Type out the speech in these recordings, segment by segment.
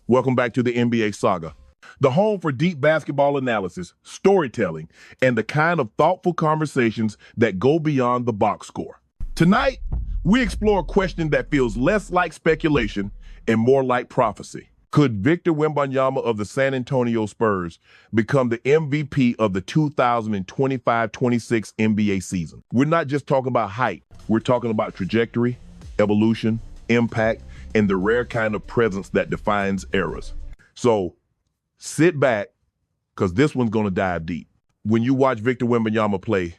Welcome back to the NBA Saga, the home for deep basketball analysis, storytelling, and the kind of thoughtful conversations that go beyond the box score. Tonight, we explore a question that feels less like speculation and more like prophecy. Could Victor Wembanyama of the San Antonio Spurs become the MVP of the 2025-26 NBA season? We're not just talking about hype. We're talking about trajectory, evolution, impact, and the rare kind of presence that defines eras. So sit back, because this one's going to dive deep. When you watch Victor Wembanyama play,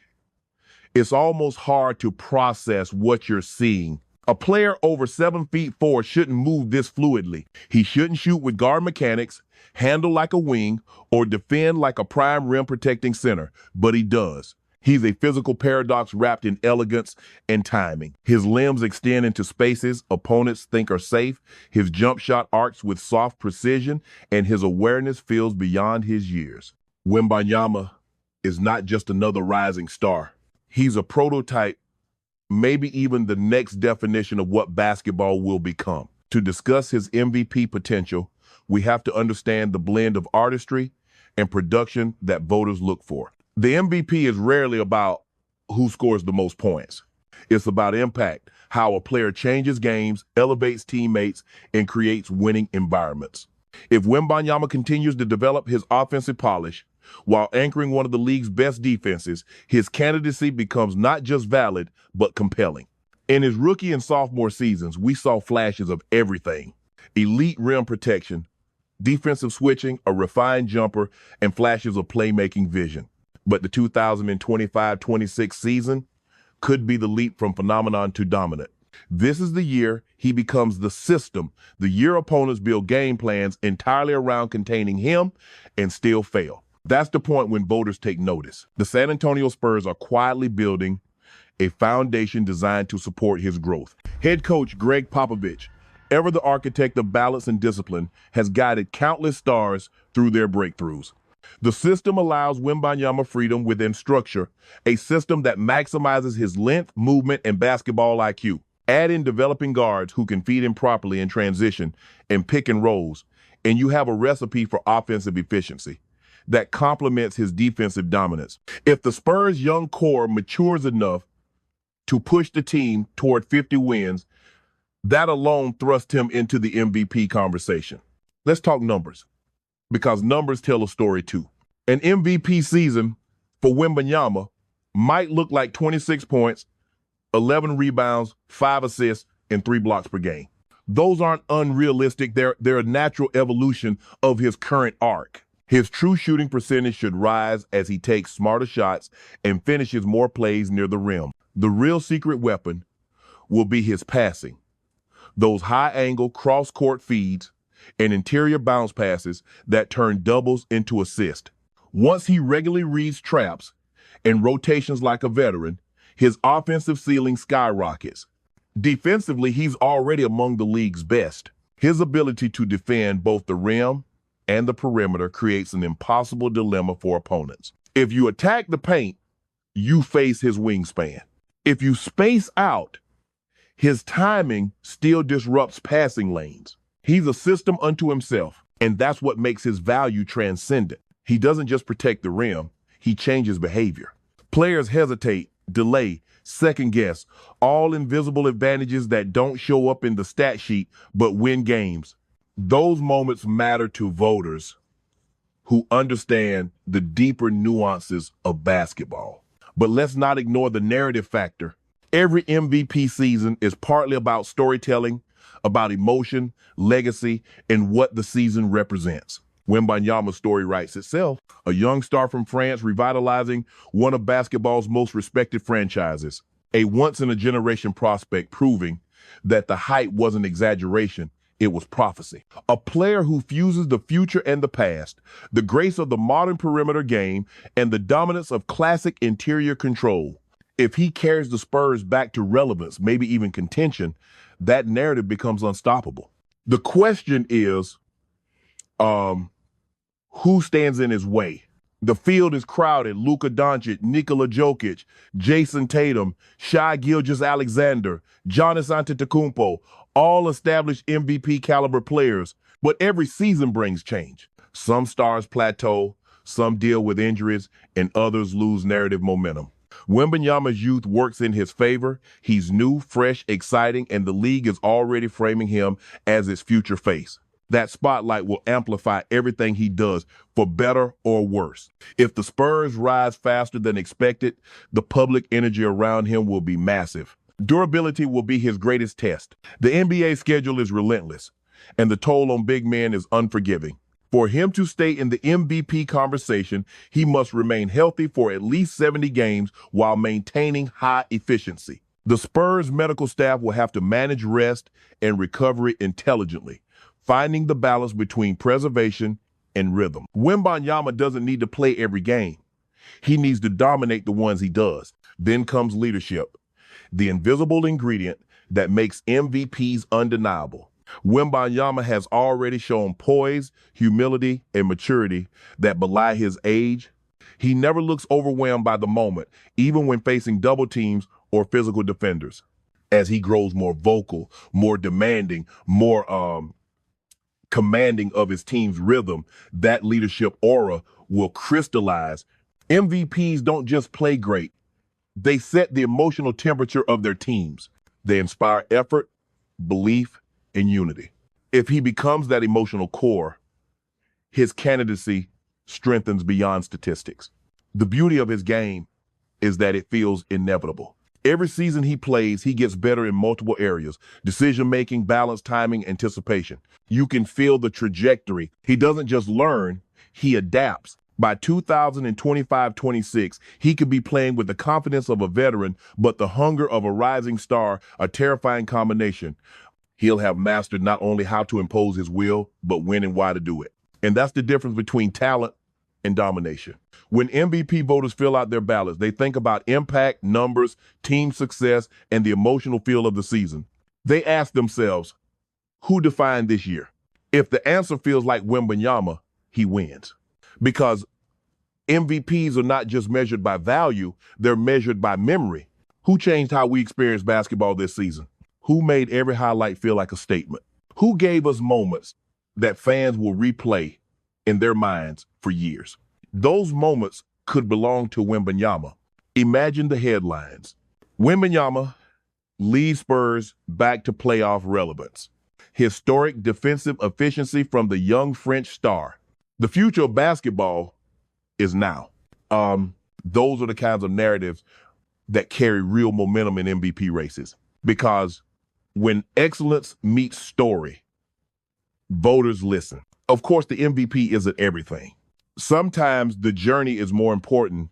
it's almost hard to process what you're seeing. A player over 7'4" shouldn't move this fluidly. He shouldn't shoot with guard mechanics, handle like a wing, or defend like a prime rim protecting center, but he does. He's a physical paradox wrapped in elegance and timing. His limbs extend into spaces opponents think are safe. His jump shot arcs with soft precision, and his awareness feels beyond his years. Wembanyama is not just another rising star. He's a prototype, maybe even the next definition of what basketball will become. To discuss his MVP potential, we have to understand the blend of artistry and production that voters look for. The MVP is rarely about who scores the most points. It's about impact, how a player changes games, elevates teammates, and creates winning environments. If Wembanyama continues to develop his offensive polish while anchoring one of the league's best defenses, his candidacy becomes not just valid, but compelling. In his rookie and sophomore seasons, we saw flashes of everything: elite rim protection, defensive switching, a refined jumper, and flashes of playmaking vision. But the 2025-26 season could be the leap from phenomenon to dominant. This is the year he becomes the system, the year opponents build game plans entirely around containing him and still fail. That's the point when voters take notice. The San Antonio Spurs are quietly building a foundation designed to support his growth. Head coach Greg Popovich, ever the architect of balance and discipline, has guided countless stars through their breakthroughs. The system allows Wembanyama freedom within structure, a system that maximizes his length, movement, and basketball IQ. Add in developing guards who can feed him properly in transition and pick and rolls, and you have a recipe for offensive efficiency that complements his defensive dominance. If the Spurs' young core matures enough to push the team toward 50 wins, that alone thrusts him into the MVP conversation. Let's talk numbers, because numbers tell a story too. An MVP season for Wembanyama might look like 26 points, 11 rebounds, 5 assists, and 3 blocks per game. Those aren't unrealistic. They're a natural evolution of his current arc. His true shooting percentage should rise as he takes smarter shots and finishes more plays near the rim. The real secret weapon will be his passing. Those high-angle cross-court feeds and interior bounce passes that turn doubles into assists. Once he regularly reads traps and rotations like a veteran, his offensive ceiling skyrockets. Defensively, he's already among the league's best. His ability to defend both the rim and the perimeter creates an impossible dilemma for opponents. If you attack the paint, you face his wingspan. If you space out, his timing still disrupts passing lanes. He's a system unto himself, and that's what makes his value transcendent. He doesn't just protect the rim, he changes behavior. Players hesitate, delay, second guess, all invisible advantages that don't show up in the stat sheet but win games. Those moments matter to voters who understand the deeper nuances of basketball. But let's not ignore the narrative factor. Every MVP season is partly about storytelling, about emotion, legacy, and what the season represents. Wembanyama's story writes itself. A young star from France revitalizing one of basketball's most respected franchises. A once-in-a-generation prospect proving that the hype wasn't exaggeration, it was prophecy. A player who fuses the future and the past, the grace of the modern perimeter game, and the dominance of classic interior control. If he carries the Spurs back to relevance, maybe even contention, that narrative becomes unstoppable. The question is, who stands in his way? The field is crowded. Luka Doncic, Nikola Jokic, Jason Tatum, Shai Gilgeous-Alexander, Giannis Antetokounmpo, all established MVP caliber players. But every season brings change. Some stars plateau, some deal with injuries, and others lose narrative momentum. Wembanyama's youth works in his favor. He's new, fresh, exciting, and the league is already framing him as its future face. That spotlight will amplify everything he does, for better or worse. If the Spurs rise faster than expected, the public energy around him will be massive. Durability will be his greatest test. The NBA schedule is relentless, and the toll on big men is unforgiving. For him to stay in the MVP conversation, he must remain healthy for at least 70 games while maintaining high efficiency. The Spurs medical staff will have to manage rest and recovery intelligently, finding the balance between preservation and rhythm. Wembanyama doesn't need to play every game. He needs to dominate the ones he does. Then comes leadership, the invisible ingredient that makes MVPs undeniable. Wembanyama has already shown poise, humility, and maturity that belie his age. He never looks overwhelmed by the moment, even when facing double teams or physical defenders. As he grows more vocal, more demanding, more commanding of his team's rhythm, that leadership aura will crystallize. MVPs don't just play great. They set the emotional temperature of their teams. They inspire effort, belief, and unity. If he becomes that emotional core, his candidacy strengthens beyond statistics. The beauty of his game is that it feels inevitable. Every season he plays, he gets better in multiple areas: decision-making, balance, timing, anticipation. You can feel the trajectory. He doesn't just learn, he adapts. By 2025-26, he could be playing with the confidence of a veteran, but the hunger of a rising star, a terrifying combination. He'll have mastered not only how to impose his will, but when and why to do it. And that's the difference between talent and domination. When MVP voters fill out their ballots, they think about impact, numbers, team success, and the emotional feel of the season. They ask themselves, who defined this year? If the answer feels like Wembanyama, he wins. Because MVPs are not just measured by value, they're measured by memory. Who changed how we experience basketball this season? Who made every highlight feel like a statement? Who gave us moments that fans will replay in their minds for years? Those moments could belong to Wembanyama. Imagine the headlines. Wembanyama leads Spurs back to playoff relevance. Historic defensive efficiency from the young French star. The future of basketball is now. Those are the kinds of narratives that carry real momentum in MVP races. Because when excellence meets story, voters listen. Of course, the MVP isn't everything. Sometimes the journey is more important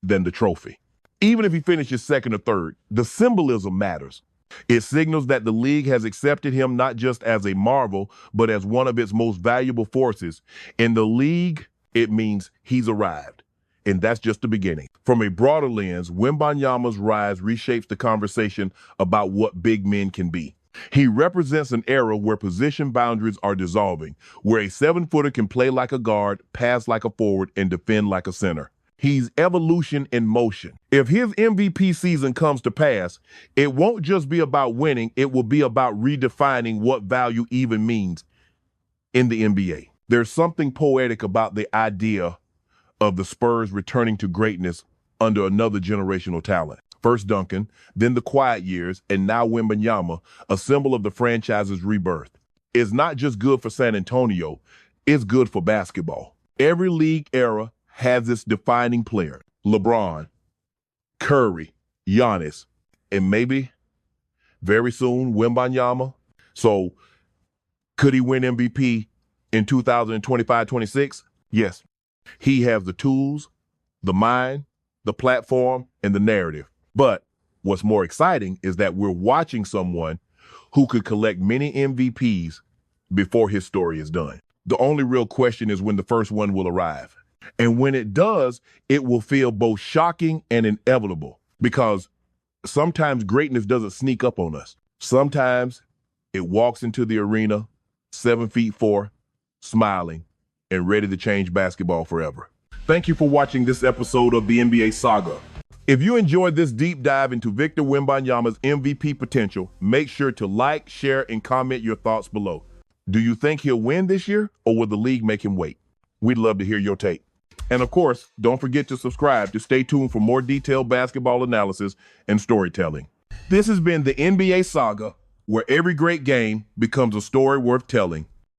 than the trophy. Even if he finishes second or third, the symbolism matters. It signals that the league has accepted him not just as a marvel, but as one of its most valuable forces. In the league, it means he's arrived. And that's just the beginning. From a broader lens, Wembanyama's rise reshapes the conversation about what big men can be. He represents an era where position boundaries are dissolving, where a 7-footer can play like a guard, pass like a forward, and defend like a center. He's evolution in motion. If his MVP season comes to pass, it won't just be about winning, it will be about redefining what value even means in the NBA. There's something poetic about the idea of the Spurs returning to greatness under another generational talent. First Duncan, then the quiet years, and now Wembanyama, a symbol of the franchise's rebirth. It's not just good for San Antonio, it's good for basketball. Every league era has its defining player. LeBron, Curry, Giannis, and maybe, very soon, Wembanyama. So, could he win MVP in 2025-26? Yes. He has the tools, the mind, the platform, and the narrative. But what's more exciting is that we're watching someone who could collect many MVPs before his story is done. The only real question is when the first one will arrive. And when it does, it will feel both shocking and inevitable, because sometimes greatness doesn't sneak up on us. Sometimes it walks into the arena, 7'4", smiling, and ready to change basketball forever. Thank you for watching this episode of the NBA Saga. If you enjoyed this deep dive into Victor Wembanyama's MVP potential, make sure to like, share, and comment your thoughts below. Do you think he'll win this year, or will the league make him wait? We'd love to hear your take. And of course, don't forget to subscribe to stay tuned for more detailed basketball analysis and storytelling. This has been the NBA Saga, where every great game becomes a story worth telling.